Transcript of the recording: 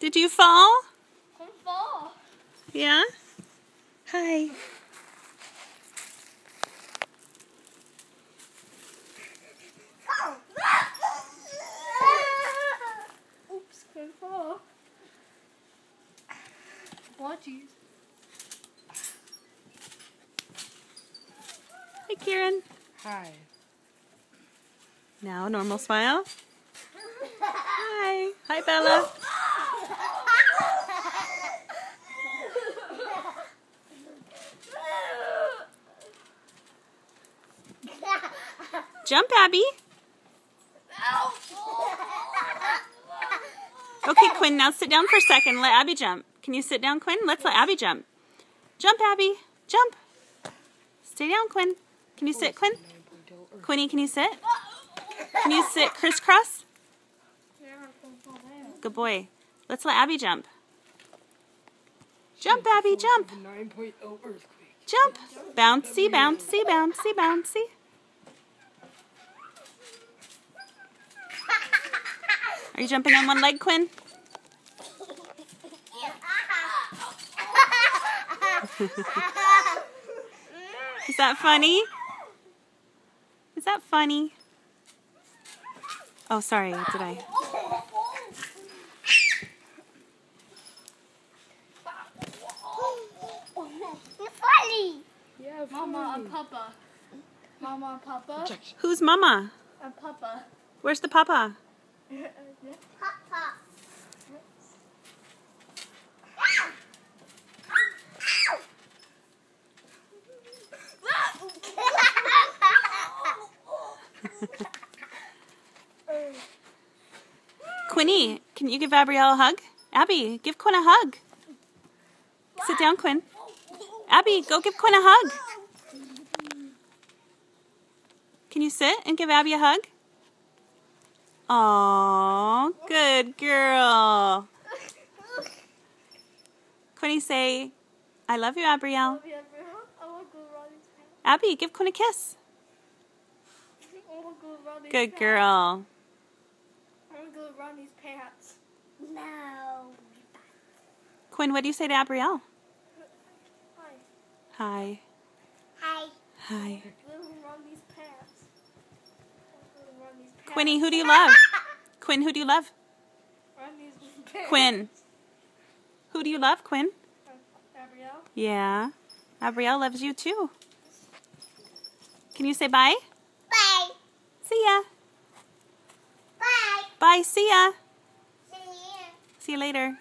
Did you fall? I fall. Yeah? Hi. Oops, I fall. Watch you. Hi, Kieran. Hi. Now, normal smile. Hi. Hi, Bella. Jump, Abby. Okay, Quinn, now sit down for a second. Let Abby jump. Can you sit down, Quinn? Let's let Abby jump. Jump, Abby. Jump. Stay down, Quinn. Can you sit, Quinn? Quinny, can you sit? Can you sit crisscross? Good boy. Let's let Abby jump. Jump, Abby, jump. 9.0 earthquake. Jump. Bouncy, bouncy, bouncy, bouncy. Are you jumping on one leg, Quinn? Is that funny? Is that funny? Oh, sorry, did I? Funny. Yeah, Mama and Papa. Mama and Papa. Who's Mama? And Papa. Where's the Papa? Papa. Quinny, can you give Abrielle a hug? Abby, give Quinn a hug. Sit down, Quinn. Abby, go give Quinn a hug. Can you sit and give Abby a hug? Aw, good girl. Quinny, say, I love you, Abrielle. Abby, give Quinn a kiss. Good girl. I want to go around these pants. No. Quinn, what do you say to Abrielle? Hi. Hi. Hi. Hi. Around these pants. Around these pants. Quinny, who do you love? Quinn, who do you love? Around these pants. Quinn. Who do you love, Quinn? Gabrielle. Yeah. Abrielle loves you too. Can you say bye? Bye. See ya. Bye. Bye, see ya. See you. See you later.